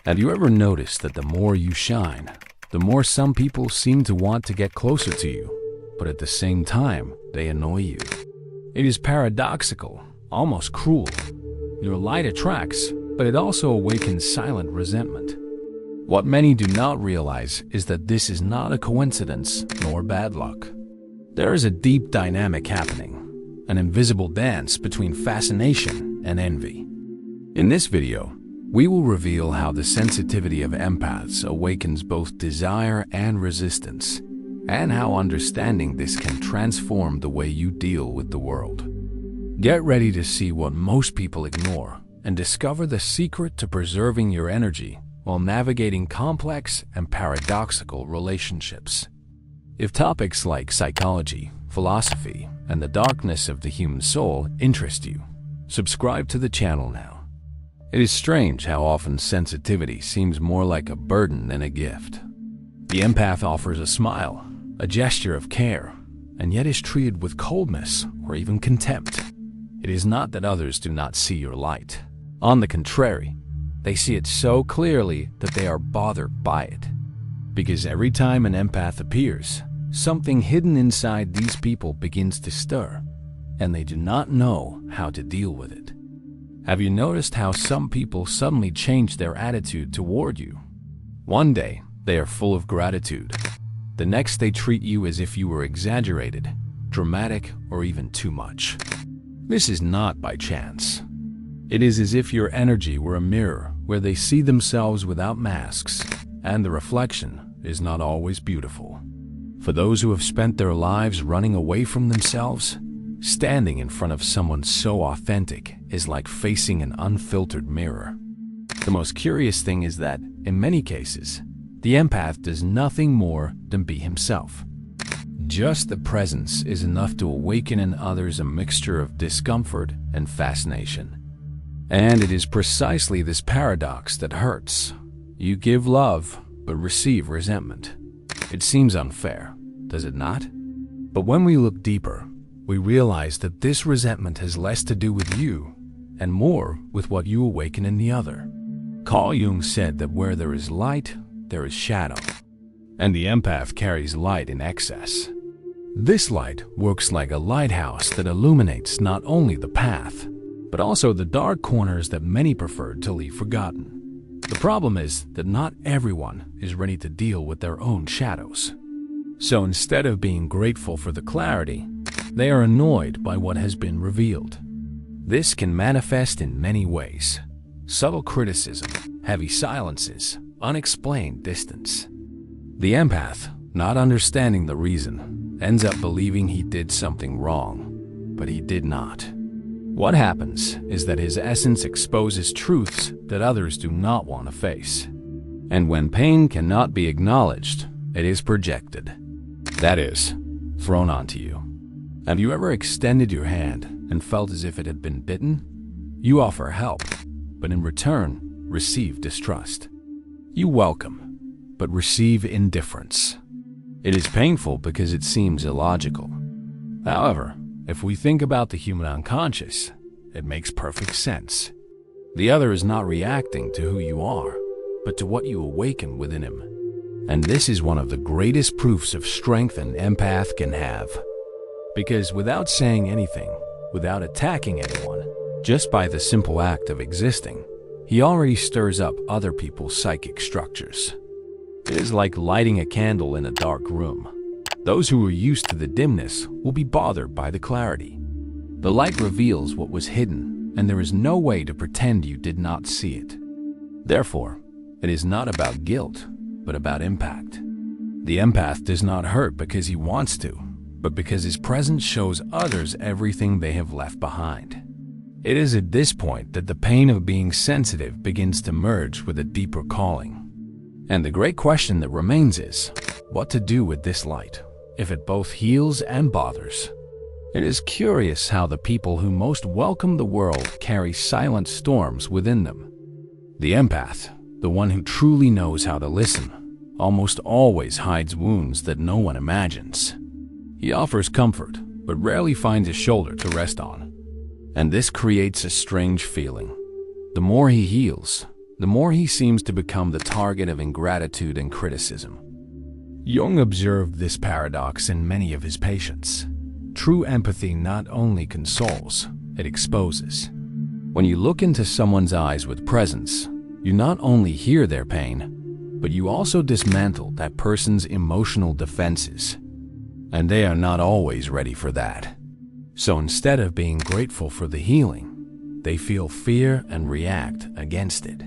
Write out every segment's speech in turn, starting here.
Have you ever noticed that the more you shine, the more some people seem to want to get closer to you, but at the same time, they annoy you? It is paradoxical, almost cruel. Your light attracts, but it also awakens silent resentment. What many do not realize is that this is not a coincidence nor bad luck. There is a deep dynamic happening, an invisible dance between fascination and envy. In this video, we will reveal how the sensitivity of empaths awakens both desire and resistance, and how understanding this can transform the way you deal with the world. Get ready to see what most people ignore and discover the secret to preserving your energy while navigating complex and paradoxical relationships. If topics like psychology, philosophy, and the darkness of the human soul interest you, subscribe to the channel now. It is strange how often sensitivity seems more like a burden than a gift. The empath offers a smile, a gesture of care, and yet is treated with coldness or even contempt. It is not that others do not see your light. On the contrary, they see it so clearly that they are bothered by it. Because every time an empath appears, something hidden inside these people begins to stir, and they do not know how to deal with it. Have you noticed how some people suddenly change their attitude toward you? One day, they are full of gratitude. The next, they treat you as if you were exaggerated, dramatic, or even too much. This is not by chance. It is as if your energy were a mirror where they see themselves without masks, and the reflection is not always beautiful. For those who have spent their lives running away from themselves, standing in front of someone so authentic is like facing an unfiltered mirror. The most curious thing is that, in many cases, the empath does nothing more than be himself. Just the presence is enough to awaken in others a mixture of discomfort and fascination. And it is precisely this paradox that hurts. You give love, but receive resentment. It seems unfair, does it not? But when we look deeper, we realize that this resentment has less to do with you and more with what you awaken in the other. Carl Jung said that where there is light, there is shadow, and the empath carries light in excess. This light works like a lighthouse that illuminates not only the path, but also the dark corners that many prefer to leave forgotten. The problem is that not everyone is ready to deal with their own shadows. So instead of being grateful for the clarity, they are annoyed by what has been revealed. This can manifest in many ways: subtle criticism, heavy silences, unexplained distance. The empath, not understanding the reason, ends up believing he did something wrong, but he did not. What happens is that his essence exposes truths that others do not want to face. And when pain cannot be acknowledged, it is projected. That is, thrown onto you. Have you ever extended your hand and felt as if it had been bitten? You offer help, but in return, receive distrust. You welcome, but receive indifference. It is painful because it seems illogical. However, if we think about the human unconscious, it makes perfect sense. The other is not reacting to who you are, but to what you awaken within him. And this is one of the greatest proofs of strength an empath can have. Because without saying anything, without attacking anyone, just by the simple act of existing, he already stirs up other people's psychic structures. It is like lighting a candle in a dark room. Those who are used to the dimness will be bothered by the clarity. The light reveals what was hidden, and there is no way to pretend you did not see it. Therefore, it is not about guilt, but about impact. The empath does not hurt because he wants to, but because his presence shows others everything they have left behind. It is at this point that the pain of being sensitive begins to merge with a deeper calling. And the great question that remains is, what to do with this light, if it both heals and bothers? It is curious how the people who most welcome the world carry silent storms within them. The empath, the one who truly knows how to listen, almost always hides wounds that no one imagines. He offers comfort, but rarely finds a shoulder to rest on. And this creates a strange feeling. The more he heals, the more he seems to become the target of ingratitude and criticism. Jung observed this paradox in many of his patients. True empathy not only consoles, it exposes. When you look into someone's eyes with presence, you not only hear their pain, but you also dismantle that person's emotional defenses. And they are not always ready for that. So instead of being grateful for the healing, they feel fear and react against it.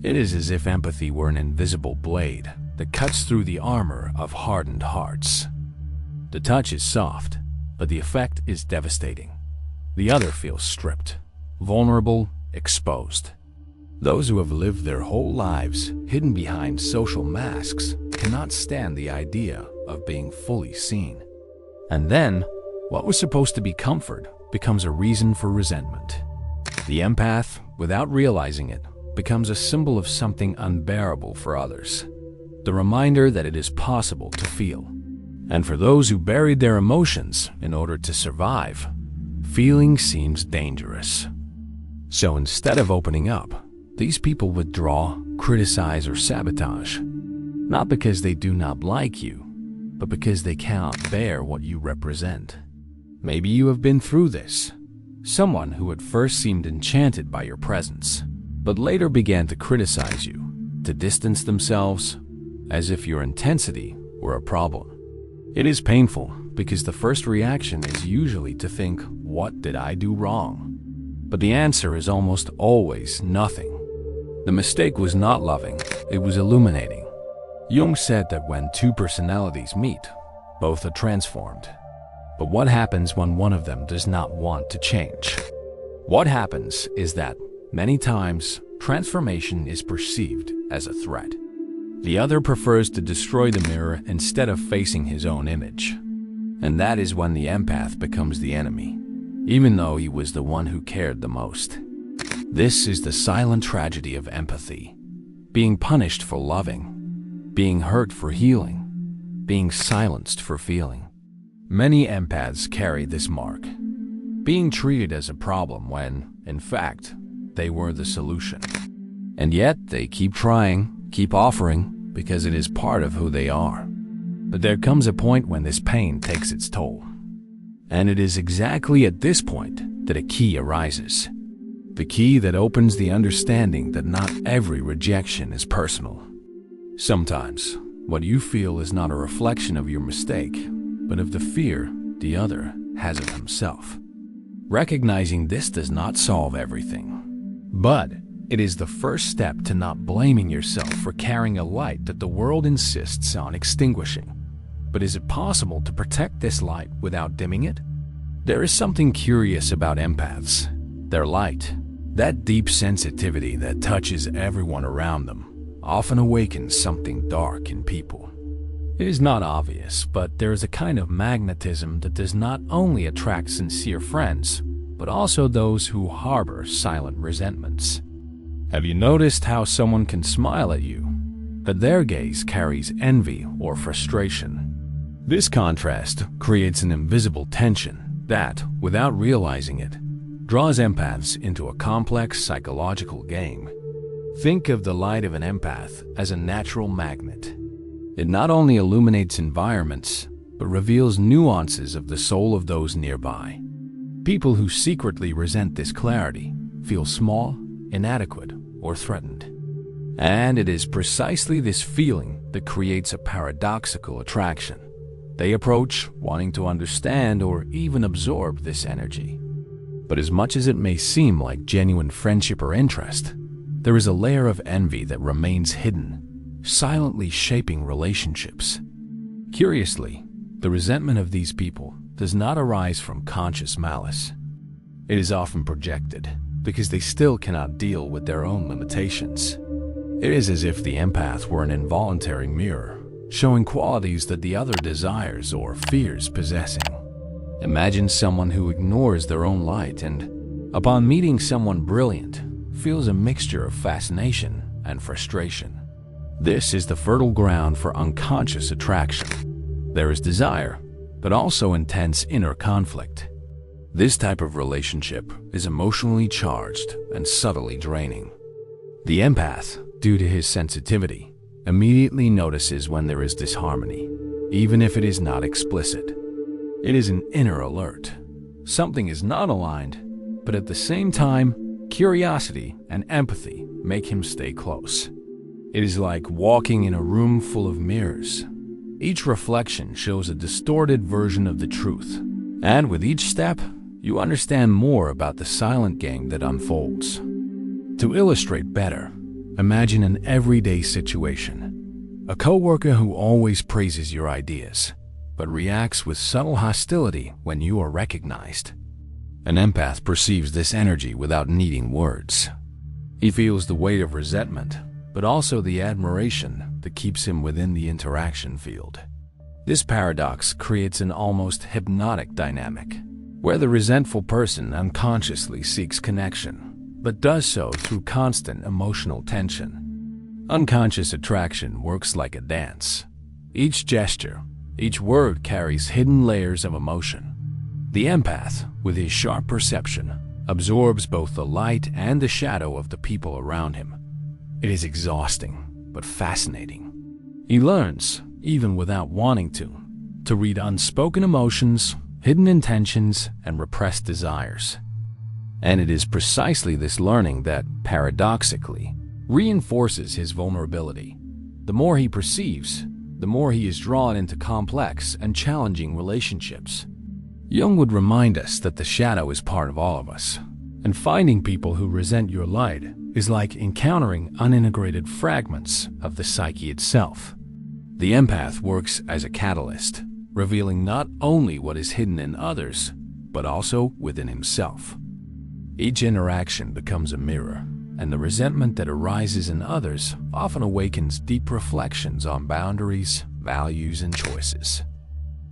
It is as if empathy were an invisible blade that cuts through the armor of hardened hearts. The touch is soft, but the effect is devastating. The other feels stripped, vulnerable, exposed. Those who have lived their whole lives hidden behind social masks cannot stand the idea of being fully seen. And then, what was supposed to be comfort becomes a reason for resentment. The empath, without realizing it, becomes a symbol of something unbearable for others. The reminder that it is possible to feel. And for those who buried their emotions in order to survive, feeling seems dangerous. So instead of opening up, these people withdraw, criticize, or sabotage, not because they do not like you, but because they cannot bear what you represent. Maybe you have been through this. Someone who at first seemed enchanted by your presence, but later began to criticize you, to distance themselves, as if your intensity were a problem. It is painful because the first reaction is usually to think, what did I do wrong? But the answer is almost always nothing. The mistake was not loving, it was illuminating. Jung said that when two personalities meet, both are transformed. But what happens when one of them does not want to change? What happens is that, many times, transformation is perceived as a threat. The other prefers to destroy the mirror instead of facing his own image. And that is when the empath becomes the enemy, even though he was the one who cared the most. This is the silent tragedy of empathy. Being punished for loving, being hurt for healing, being silenced for feeling. Many empaths carry this mark, being treated as a problem when, in fact, they were the solution. And yet they keep trying, keep offering, because it is part of who they are. But there comes a point when this pain takes its toll. And it is exactly at this point that a key arises. The key that opens the understanding that not every rejection is personal. Sometimes, what you feel is not a reflection of your mistake, but of the fear the other has of himself. Recognizing this does not solve everything, but it is the first step to not blaming yourself for carrying a light that the world insists on extinguishing. But is it possible to protect this light without dimming it? There is something curious about empaths. Their light, that deep sensitivity that touches everyone around them, often awakens something dark in people. It is not obvious, but there is a kind of magnetism that does not only attract sincere friends, but also those who harbor silent resentments. Have you noticed how someone can smile at you, but their gaze carries envy or frustration? This contrast creates an invisible tension that, without realizing it, draws empaths into a complex psychological game. Think of the light of an empath as a natural magnet. It not only illuminates environments, but reveals nuances of the soul of those nearby. People who secretly resent this clarity feel small, inadequate, or threatened. And it is precisely this feeling that creates a paradoxical attraction. They approach wanting to understand or even absorb this energy. But as much as it may seem like genuine friendship or interest, there is a layer of envy that remains hidden, silently shaping relationships. Curiously, the resentment of these people does not arise from conscious malice. It is often projected because they still cannot deal with their own limitations. It is as if the empath were an involuntary mirror, showing qualities that the other desires or fears possessing. Imagine someone who ignores their own light and, upon meeting someone brilliant, feels a mixture of fascination and frustration. This is the fertile ground for unconscious attraction. There is desire, but also intense inner conflict. This type of relationship is emotionally charged and subtly draining. The empath, due to his sensitivity, immediately notices when there is disharmony, even if it is not explicit. It is an inner alert. Something is not aligned, but at the same time, curiosity and empathy make him stay close. It is like walking in a room full of mirrors. Each reflection shows a distorted version of the truth, and with each step, you understand more about the silent game that unfolds. To illustrate better, imagine an everyday situation. A coworker who always praises your ideas, but reacts with subtle hostility when you are recognized. An empath perceives this energy without needing words. He feels the weight of resentment, but also the admiration that keeps him within the interaction field. This paradox creates an almost hypnotic dynamic, where the resentful person unconsciously seeks connection, but does so through constant emotional tension. Unconscious attraction works like a dance. Each gesture, each word carries hidden layers of emotion. The empath, with his sharp perception, absorbs both the light and the shadow of the people around him. It is exhausting, but fascinating. He learns, even without wanting to read unspoken emotions, hidden intentions, and repressed desires. And it is precisely this learning that, paradoxically, reinforces his vulnerability. The more he perceives, the more he is drawn into complex and challenging relationships. Jung would remind us that the shadow is part of all of us, and finding people who resent your light is like encountering unintegrated fragments of the psyche itself. The empath works as a catalyst, revealing not only what is hidden in others, but also within himself. Each interaction becomes a mirror, and the resentment that arises in others often awakens deep reflections on boundaries, values, and choices.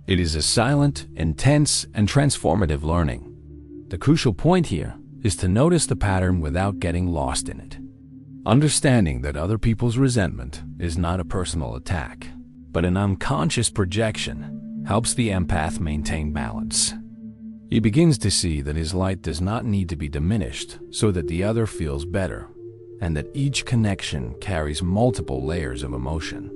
It is a silent, intense, and transformative learning. The crucial point here is to notice the pattern without getting lost in it. Understanding that other people's resentment is not a personal attack, but an unconscious projection, helps the empath maintain balance. He begins to see that his light does not need to be diminished so that the other feels better, and that each connection carries multiple layers of emotion.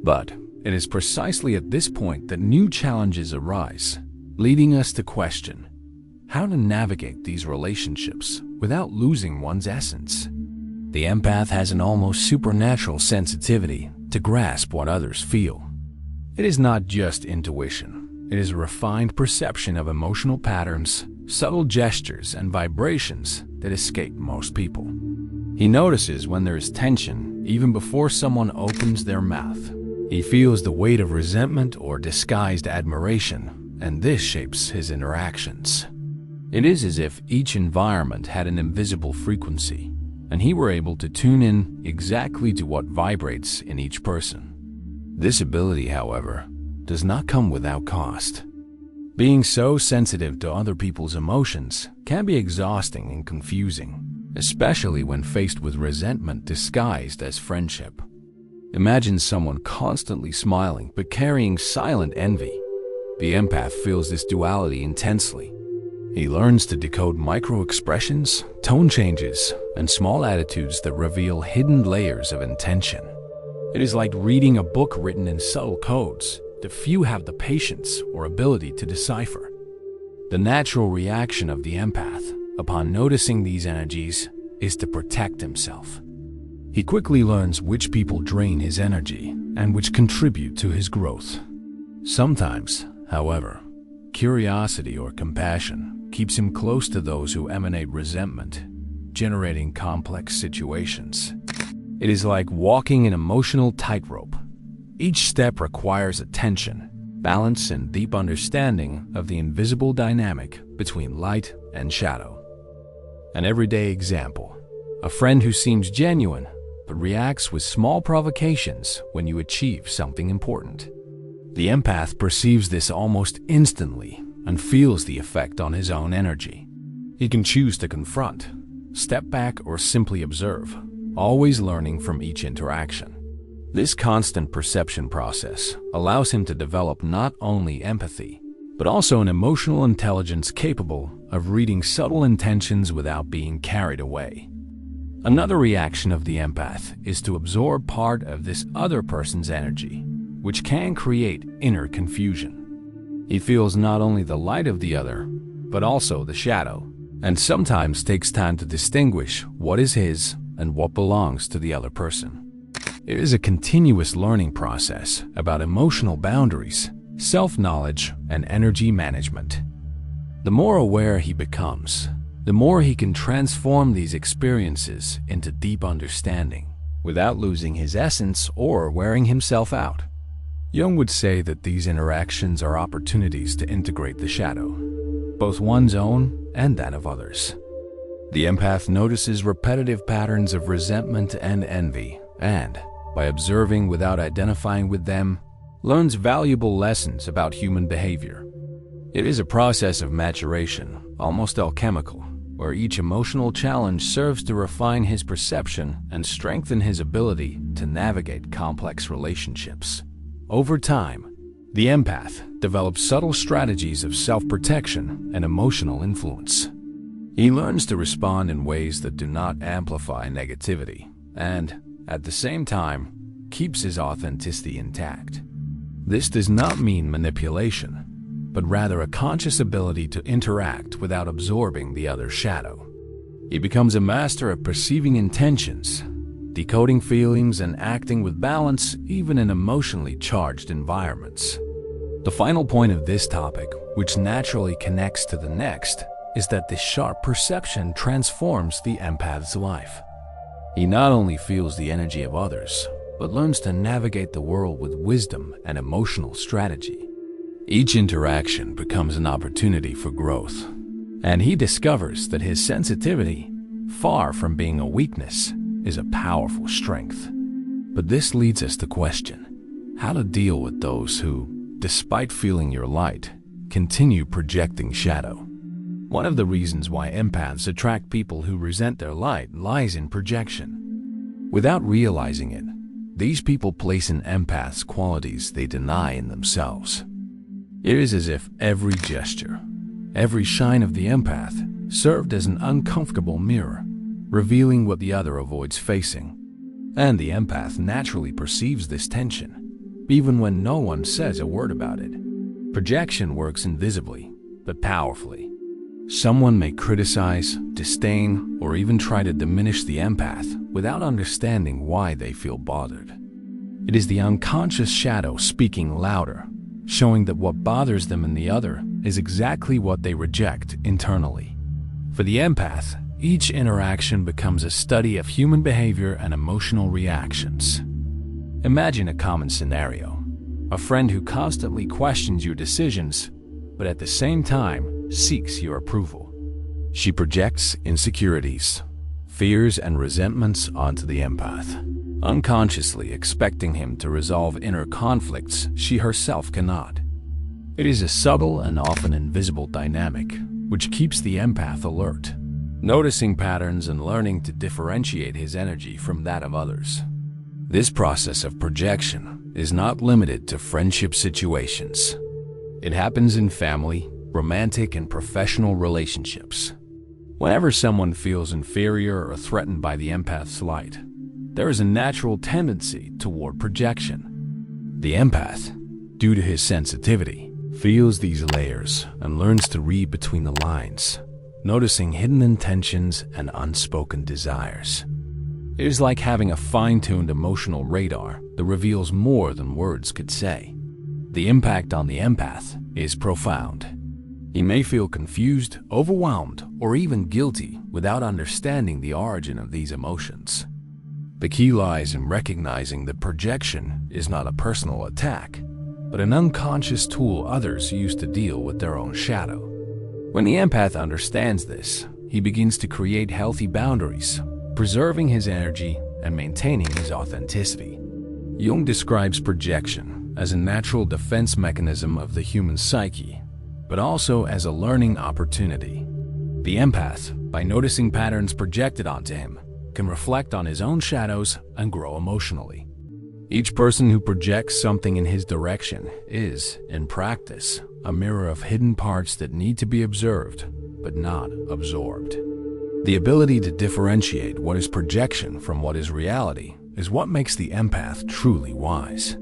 But it is precisely at this point that new challenges arise, leading us to question how to navigate these relationships without losing one's essence. The empath has an almost supernatural sensitivity to grasp what others feel. It is not just intuition. It is a refined perception of emotional patterns, subtle gestures, and vibrations that escape most people. He notices when there is tension even before someone opens their mouth. He feels the weight of resentment or disguised admiration, and this shapes his interactions. It is as if each environment had an invisible frequency, and he were able to tune in exactly to what vibrates in each person. This ability, however, does not come without cost. Being so sensitive to other people's emotions can be exhausting and confusing, especially when faced with resentment disguised as friendship. Imagine someone constantly smiling but carrying silent envy. The empath feels this duality intensely. He learns to decode micro-expressions, tone changes, and small attitudes that reveal hidden layers of intention. It is like reading a book written in subtle codes that few have the patience or ability to decipher. The natural reaction of the empath, upon noticing these energies, is to protect himself. He quickly learns which people drain his energy and which contribute to his growth. Sometimes, however, curiosity or compassion keeps him close to those who emanate resentment, generating complex situations. It is like walking an emotional tightrope. Each step requires attention, balance, and deep understanding of the invisible dynamic between light and shadow. An everyday example: a friend who seems genuine but reacts with small provocations when you achieve something important. The empath perceives this almost instantly and feels the effect on his own energy. He can choose to confront, step back, or simply observe, always learning from each interaction. This constant perception process allows him to develop not only empathy, but also an emotional intelligence capable of reading subtle intentions without being carried away. Another reaction of the empath is to absorb part of this other person's energy, which can create inner confusion. He feels not only the light of the other, but also the shadow, and sometimes takes time to distinguish what is his and what belongs to the other person. It is a continuous learning process about emotional boundaries, self-knowledge, and energy management. The more aware he becomes, the more he can transform these experiences into deep understanding without losing his essence or wearing himself out. Jung would say that these interactions are opportunities to integrate the shadow, both one's own and that of others. The empath notices repetitive patterns of resentment and envy, and, by observing without identifying with them, learns valuable lessons about human behavior. It is a process of maturation, almost alchemical, where each emotional challenge serves to refine his perception and strengthen his ability to navigate complex relationships. Over time, the empath develops subtle strategies of self-protection and emotional influence. He learns to respond in ways that do not amplify negativity and, at the same time, keeps his authenticity intact. This does not mean manipulation, but rather a conscious ability to interact without absorbing the other's shadow. He becomes a master of perceiving intentions, decoding feelings, and acting with balance even in emotionally charged environments. The final point of this topic, which naturally connects to the next, is that this sharp perception transforms the empath's life. He not only feels the energy of others, but learns to navigate the world with wisdom and emotional strategy. Each interaction becomes an opportunity for growth, and he discovers that his sensitivity, far from being a weakness, is a powerful strength. But this leads us to question how to deal with those who, despite feeling your light, continue projecting shadow. One of the reasons why empaths attract people who resent their light lies in projection. Without realizing it, these people place in empaths qualities they deny in themselves. It is as if every gesture, every shine of the empath served as an uncomfortable mirror, revealing what the other avoids facing. And the empath naturally perceives this tension, even when no one says a word about it. Projection works invisibly, but powerfully. Someone may criticize, disdain, or even try to diminish the empath without understanding why they feel bothered. It is the unconscious shadow speaking louder, showing that what bothers them in the other is exactly what they reject internally. For the empath, each interaction becomes a study of human behavior and emotional reactions. Imagine a common scenario: a friend who constantly questions your decisions, but at the same time seeks your approval. She projects insecurities, fears, and resentments onto the empath, unconsciously expecting him to resolve inner conflicts she herself cannot. It is a subtle and often invisible dynamic which keeps the empath alert, noticing patterns and learning to differentiate his energy from that of others. This process of projection is not limited to friendship situations. It happens in family, romantic, and professional relationships. Whenever someone feels inferior or threatened by the empath's light, there is a natural tendency toward projection. The empath, due to his sensitivity, feels these layers and learns to read between the lines, noticing hidden intentions and unspoken desires. It is like having a fine-tuned emotional radar that reveals more than words could say. The impact on the empath is profound. He may feel confused, overwhelmed, or even guilty without understanding the origin of these emotions. The key lies in recognizing that projection is not a personal attack, but an unconscious tool others use to deal with their own shadow. When the empath understands this, he begins to create healthy boundaries, preserving his energy and maintaining his authenticity. Jung describes projection as a natural defense mechanism of the human psyche, but also as a learning opportunity. The empath, by noticing patterns projected onto him, can reflect on his own shadows and grow emotionally. Each person who projects something in his direction is, in practice, a mirror of hidden parts that need to be observed, but not absorbed. The ability to differentiate what is projection from what is reality is what makes the empath truly wise.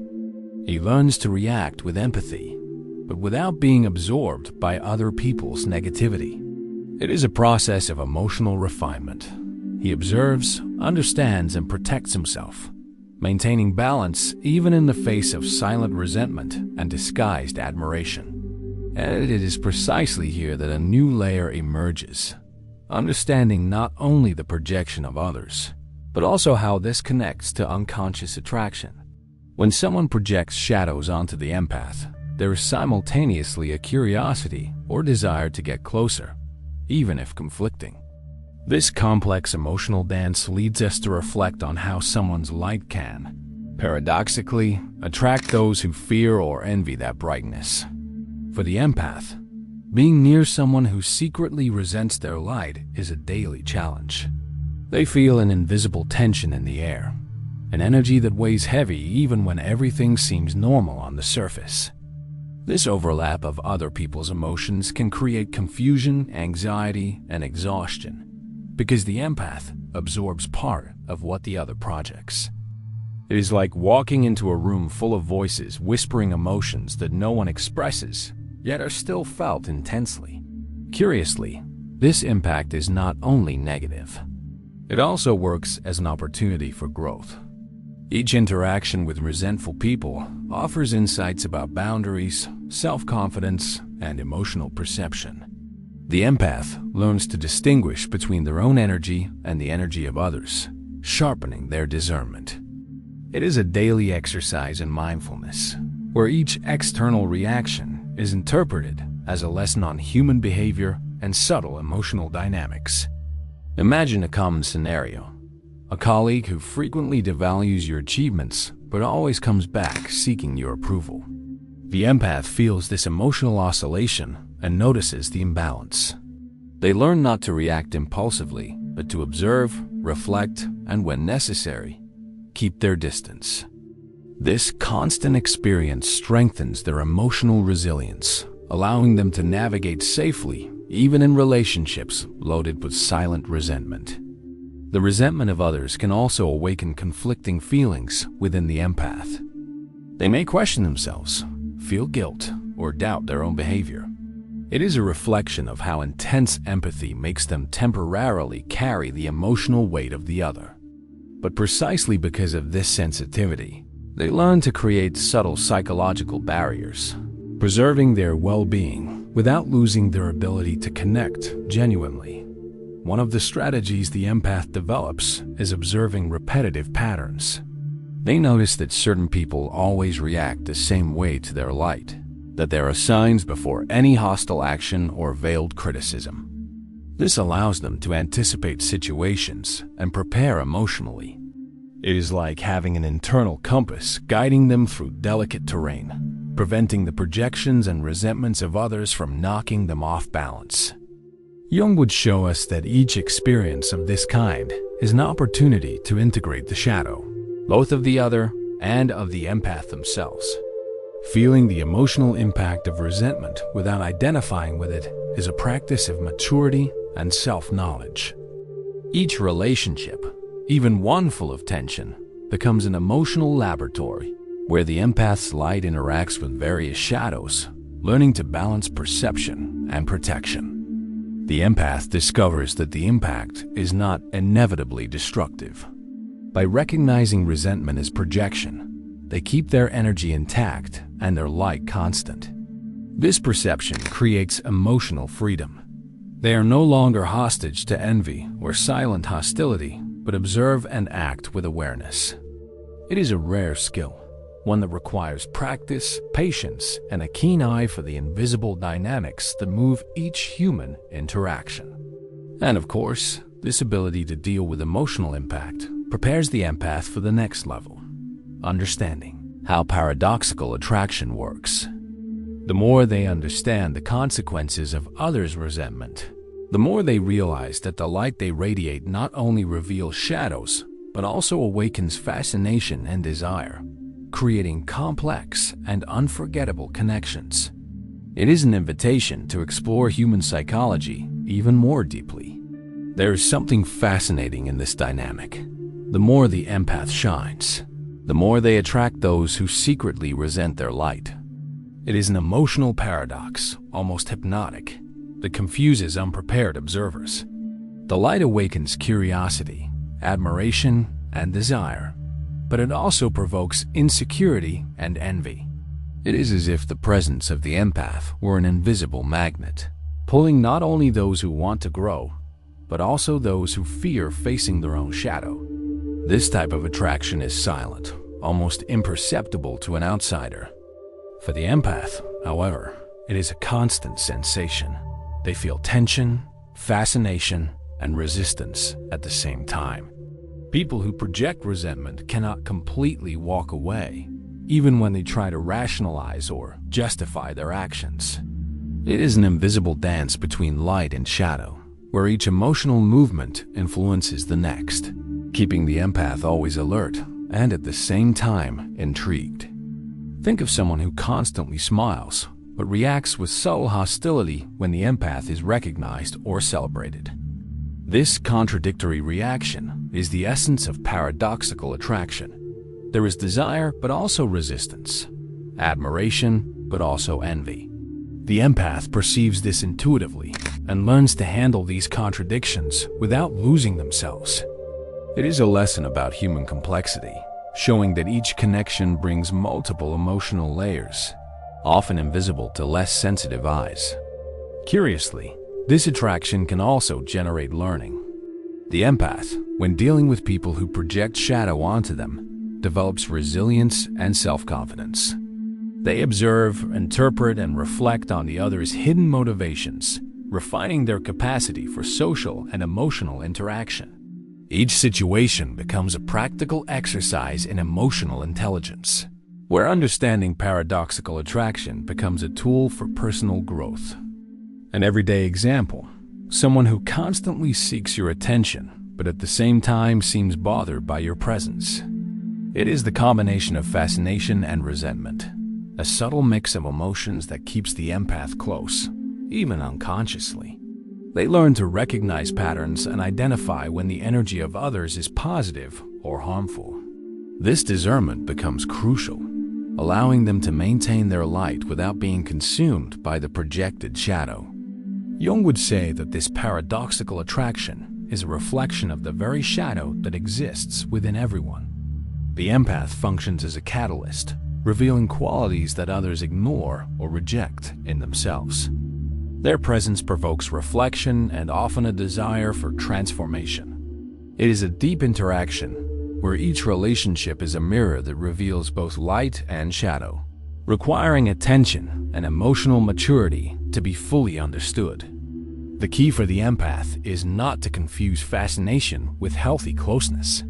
He learns to react with empathy, but without being absorbed by other people's negativity. It is a process of emotional refinement. He observes, understands, and protects himself, maintaining balance even in the face of silent resentment and disguised admiration. And it is precisely here that a new layer emerges, understanding not only the projection of others, but also how this connects to unconscious attraction. When someone projects shadows onto the empath, there is simultaneously a curiosity or desire to get closer, even if conflicting. This complex emotional dance leads us to reflect on how someone's light can, paradoxically, attract those who fear or envy that brightness. For the empath, being near someone who secretly resents their light is a daily challenge. They feel an invisible tension in the air, an energy that weighs heavy even when everything seems normal on the surface. This overlap of other people's emotions can create confusion, anxiety, and exhaustion, because the empath absorbs part of what the other projects. It is like walking into a room full of voices whispering emotions that no one expresses, yet are still felt intensely. Curiously, this impact is not only negative. It also works as an opportunity for growth. Each interaction with resentful people offers insights about boundaries, self-confidence, and emotional perception. The empath learns to distinguish between their own energy and the energy of others, sharpening their discernment. It is a daily exercise in mindfulness, where each external reaction is interpreted as a lesson on human behavior and subtle emotional dynamics. Imagine a common scenario. A colleague who frequently devalues your achievements but always comes back seeking your approval. The empath feels this emotional oscillation and notices the imbalance. They learn not to react impulsively, but to observe, reflect, and when necessary, keep their distance. This constant experience strengthens their emotional resilience, allowing them to navigate safely even in relationships loaded with silent resentment. The resentment of others can also awaken conflicting feelings within the empath. They may question themselves, feel guilt, or doubt their own behavior. It is a reflection of how intense empathy makes them temporarily carry the emotional weight of the other. But precisely because of this sensitivity, they learn to create subtle psychological barriers, preserving their well-being without losing their ability to connect genuinely. One of the strategies the empath develops is observing repetitive patterns. They notice that certain people always react the same way to their light, that there are signs before any hostile action or veiled criticism. This allows them to anticipate situations and prepare emotionally. It is like having an internal compass guiding them through delicate terrain, preventing the projections and resentments of others from knocking them off balance. Jung would show us that each experience of this kind is an opportunity to integrate the shadow, both of the other and of the empath themselves. Feeling the emotional impact of resentment without identifying with it is a practice of maturity and self-knowledge. Each relationship, even one full of tension, becomes an emotional laboratory where the empath's light interacts with various shadows, learning to balance perception and protection. The empath discovers that the impact is not inevitably destructive. By recognizing resentment as projection, they keep their energy intact and their light constant. This perception creates emotional freedom. They are no longer hostage to envy or silent hostility, but observe and act with awareness. It is a rare skill, one that requires practice, patience, and a keen eye for the invisible dynamics that move each human interaction. And of course, this ability to deal with emotional impact prepares the empath for the next level, understanding how paradoxical attraction works. The more they understand the consequences of others' resentment, the more they realize that the light they radiate not only reveals shadows, but also awakens fascination and desire, creating complex and unforgettable connections. It is an invitation to explore human psychology even more deeply. There is something fascinating in this dynamic. The more the empath shines, the more they attract those who secretly resent their light. It is an emotional paradox, almost hypnotic, that confuses unprepared observers. The light awakens curiosity, admiration, and desire, but it also provokes insecurity and envy. It is as if the presence of the empath were an invisible magnet, pulling not only those who want to grow, but also those who fear facing their own shadow. This type of attraction is silent, almost imperceptible to an outsider. For the empath, however, it is a constant sensation. They feel tension, fascination, and resistance at the same time. People who project resentment cannot completely walk away, even when they try to rationalize or justify their actions. It is an invisible dance between light and shadow, where each emotional movement influences the next, keeping the empath always alert and at the same time intrigued. Think of someone who constantly smiles, but reacts with subtle hostility when the empath is recognized or celebrated. This contradictory reaction is the essence of paradoxical attraction. There is desire but also resistance, admiration but also envy. The empath perceives this intuitively and learns to handle these contradictions without losing themselves. It is a lesson about human complexity, showing that each connection brings multiple emotional layers, often invisible to less sensitive eyes. Curiously, this attraction can also generate learning. The empath, when dealing with people who project shadow onto them, develops resilience and self-confidence. They observe, interpret, and reflect on the other's hidden motivations, refining their capacity for social and emotional interaction. Each situation becomes a practical exercise in emotional intelligence, where understanding paradoxical attraction becomes a tool for personal growth. An everyday example: someone who constantly seeks your attention, but at the same time seems bothered by your presence. It is the combination of fascination and resentment, a subtle mix of emotions that keeps the empath close, even unconsciously. They learn to recognize patterns and identify when the energy of others is positive or harmful. This discernment becomes crucial, allowing them to maintain their light without being consumed by the projected shadow. Jung would say that this paradoxical attraction is a reflection of the very shadow that exists within everyone. The empath functions as a catalyst, revealing qualities that others ignore or reject in themselves. Their presence provokes reflection and often a desire for transformation. It is a deep interaction where each relationship is a mirror that reveals both light and shadow, requiring attention and emotional maturity to be fully understood. The key for the empath is not to confuse fascination with healthy closeness.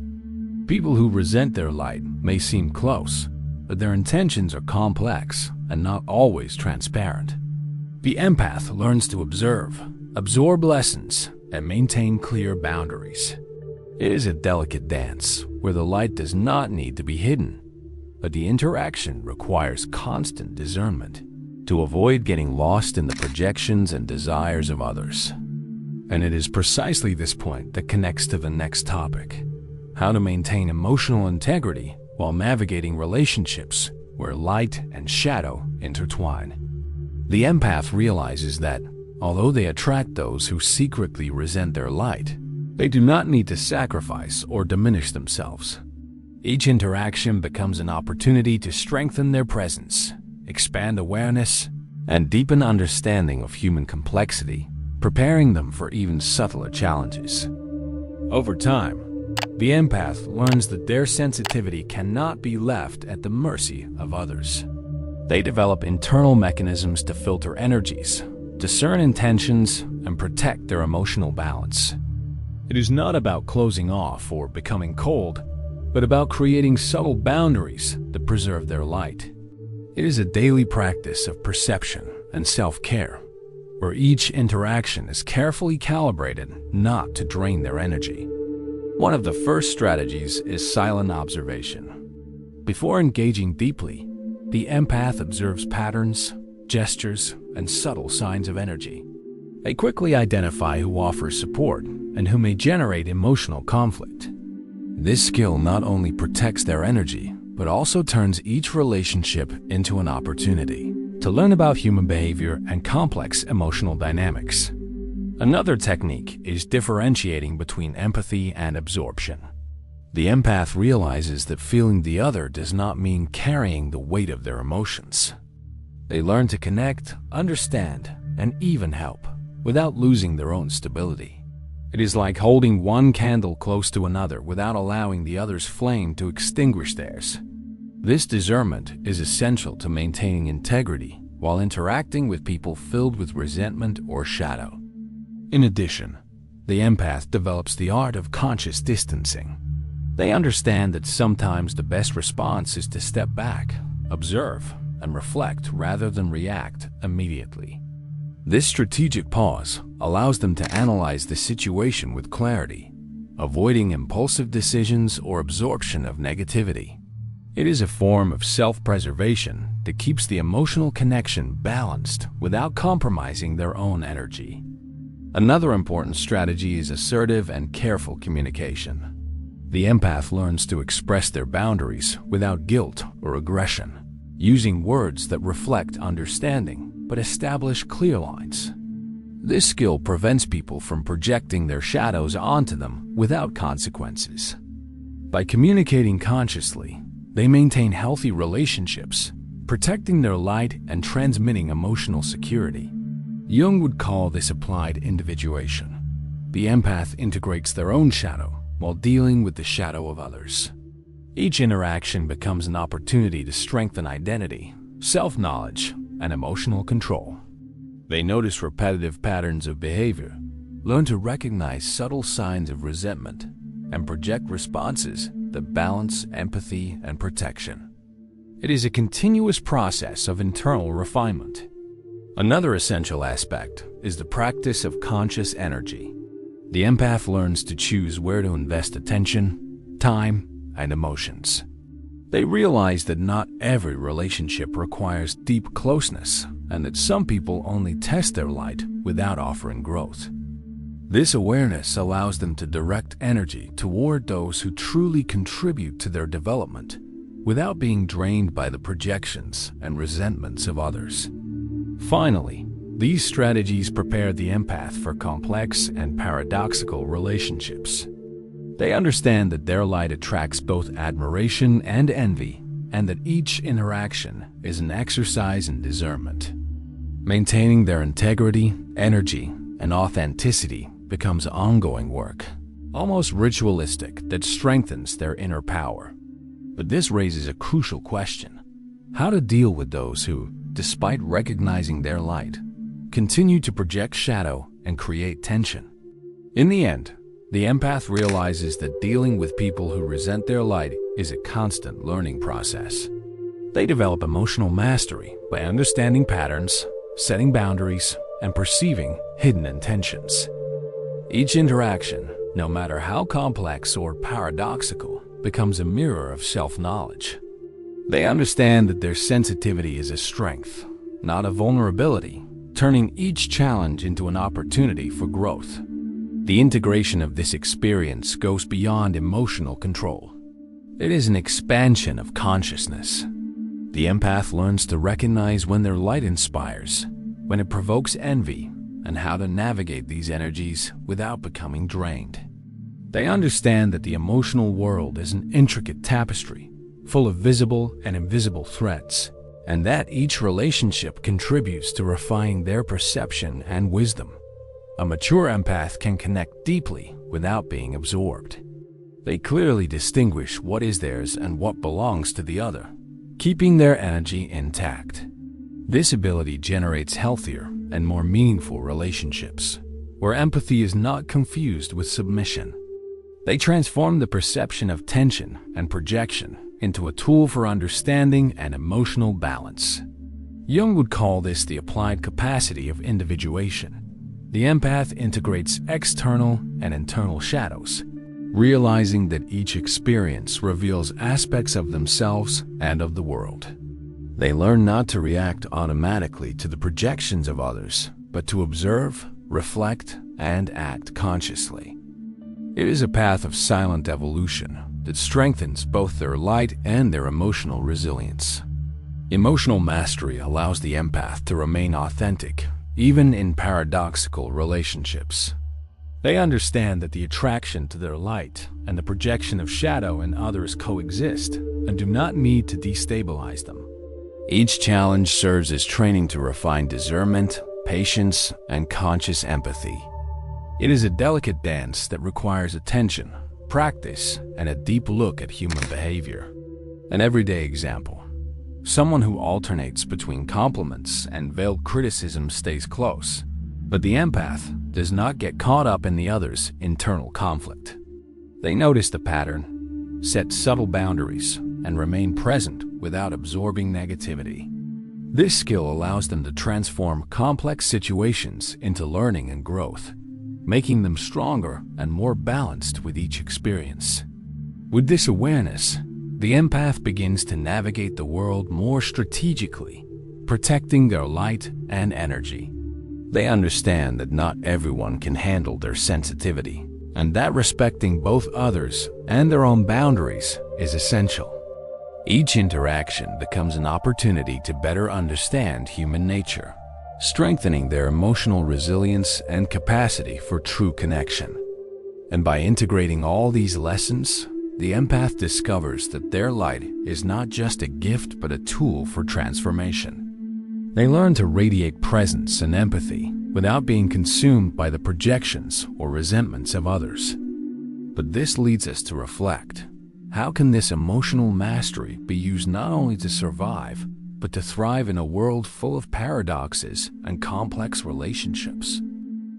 People who resent their light may seem close, but their intentions are complex and not always transparent. The empath learns to observe, absorb lessons, and maintain clear boundaries. It is a delicate dance where the light does not need to be hidden, but the interaction requires constant discernment to avoid getting lost in the projections and desires of others. And it is precisely this point that connects to the next topic: how to maintain emotional integrity while navigating relationships where light and shadow intertwine. The empath realizes that, although they attract those who secretly resent their light, they do not need to sacrifice or diminish themselves. Each interaction becomes an opportunity to strengthen their presence, expand awareness, and deepen understanding of human complexity, preparing them for even subtler challenges. Over time, the empath learns that their sensitivity cannot be left at the mercy of others. They develop internal mechanisms to filter energies, discern intentions, and protect their emotional balance. It is not about closing off or becoming cold, but about creating subtle boundaries that preserve their light. It is a daily practice of perception and self-care, where each interaction is carefully calibrated not to drain their energy. One of the first strategies is silent observation. Before engaging deeply, the empath observes patterns, gestures, and subtle signs of energy. They quickly identify who offers support and who may generate emotional conflict. This skill not only protects their energy, but also turns each relationship into an opportunity to learn about human behavior and complex emotional dynamics. Another technique is differentiating between empathy and absorption. The empath realizes that feeling the other does not mean carrying the weight of their emotions. They learn to connect, understand, and even help without losing their own stability. It is like holding one candle close to another without allowing the other's flame to extinguish theirs. This discernment is essential to maintaining integrity while interacting with people filled with resentment or shadow. In addition, the empath develops the art of conscious distancing. They understand that sometimes the best response is to step back, observe, and reflect rather than react immediately. This strategic pause allows them to analyze the situation with clarity, avoiding impulsive decisions or absorption of negativity. It is a form of self-preservation that keeps the emotional connection balanced without compromising their own energy. Another important strategy is assertive and careful communication. The empath learns to express their boundaries without guilt or aggression, using words that reflect understanding but establish clear lines. This skill prevents people from projecting their shadows onto them without consequences. By communicating consciously, they maintain healthy relationships, protecting their light and transmitting emotional security. Jung would call this applied individuation. The empath integrates their own shadow while dealing with the shadow of others. Each interaction becomes an opportunity to strengthen identity, self-knowledge, and emotional control. They notice repetitive patterns of behavior, learn to recognize subtle signs of resentment, and project responses that balance empathy and protection. It is a continuous process of internal refinement. Another essential aspect is the practice of conscious energy. The empath learns to choose where to invest attention, time, and emotions. They realize that not every relationship requires deep closeness, and that some people only test their light without offering growth. This awareness allows them to direct energy toward those who truly contribute to their development, without being drained by the projections and resentments of others. Finally, these strategies prepare the empath for complex and paradoxical relationships. They understand that their light attracts both admiration and envy, and that each interaction is an exercise in discernment. Maintaining their integrity, energy, and authenticity becomes ongoing work, almost ritualistic, that strengthens their inner power. But this raises a crucial question: how to deal with those who, despite recognizing their light, continue to project shadow and create tension. In the end, the empath realizes that dealing with people who resent their light is a constant learning process. They develop emotional mastery by understanding patterns, setting boundaries, and perceiving hidden intentions. Each interaction, no matter how complex or paradoxical, becomes a mirror of self-knowledge. They understand that their sensitivity is a strength, not a vulnerability, turning each challenge into an opportunity for growth. The integration of this experience goes beyond emotional control. It is an expansion of consciousness. The empath learns to recognize when their light inspires, when it provokes envy, and how to navigate these energies without becoming drained. They understand that the emotional world is an intricate tapestry, full of visible and invisible threads, and that each relationship contributes to refining their perception and wisdom. A mature empath can connect deeply without being absorbed. They clearly distinguish what is theirs and what belongs to the other, keeping their energy intact. This ability generates healthier and more meaningful relationships, where empathy is not confused with submission. They transform the perception of tension and projection into a tool for understanding and emotional balance. Jung would call this the applied capacity of individuation. The empath integrates external and internal shadows, realizing that each experience reveals aspects of themselves and of the world. They learn not to react automatically to the projections of others, but to observe, reflect, and act consciously. It is a path of silent evolution that strengthens both their light and their emotional resilience. Emotional mastery allows the empath to remain authentic, even in paradoxical relationships. They understand that the attraction to their light and the projection of shadow in others coexist and do not need to destabilize them. Each challenge serves as training to refine discernment, patience, and conscious empathy. It is a delicate dance that requires attention, practice, and a deep look at human behavior. An everyday example: someone who alternates between compliments and veiled criticism stays close, but the empath does not get caught up in the other's internal conflict. They notice the pattern, set subtle boundaries, and remain present without absorbing negativity. This skill allows them to transform complex situations into learning and growth, making them stronger and more balanced with each experience. With this awareness, the empath begins to navigate the world more strategically, protecting their light and energy. They understand that not everyone can handle their sensitivity, and that respecting both others and their own boundaries is essential. Each interaction becomes an opportunity to better understand human nature, strengthening their emotional resilience and capacity for true connection. And by integrating all these lessons, the empath discovers that their light is not just a gift but a tool for transformation. They learn to radiate presence and empathy without being consumed by the projections or resentments of others. But this leads us to reflect: how can this emotional mastery be used not only to survive, but to thrive in a world full of paradoxes and complex relationships?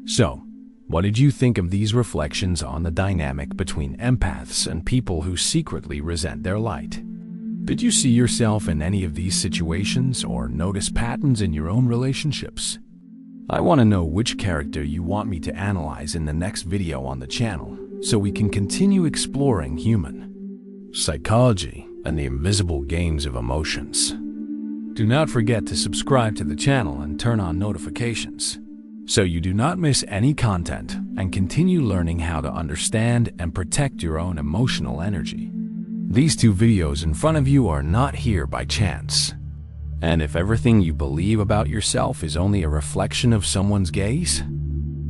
So, what did you think of these reflections on the dynamic between empaths and people who secretly resent their light? Did you see yourself in any of these situations or notice patterns in your own relationships? I want to know which character you want me to analyze in the next video on the channel, so we can continue exploring human psychology and the invisible games of emotions. Do not forget to subscribe to the channel and turn on notifications, so you do not miss any content and continue learning how to understand and protect your own emotional energy. These two videos in front of you are not here by chance. And if everything you believe about yourself is only a reflection of someone's gaze,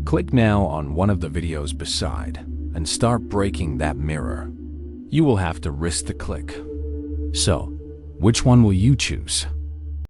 click now on one of the videos beside and start breaking that mirror. You will have to risk the click. So, which one will you choose?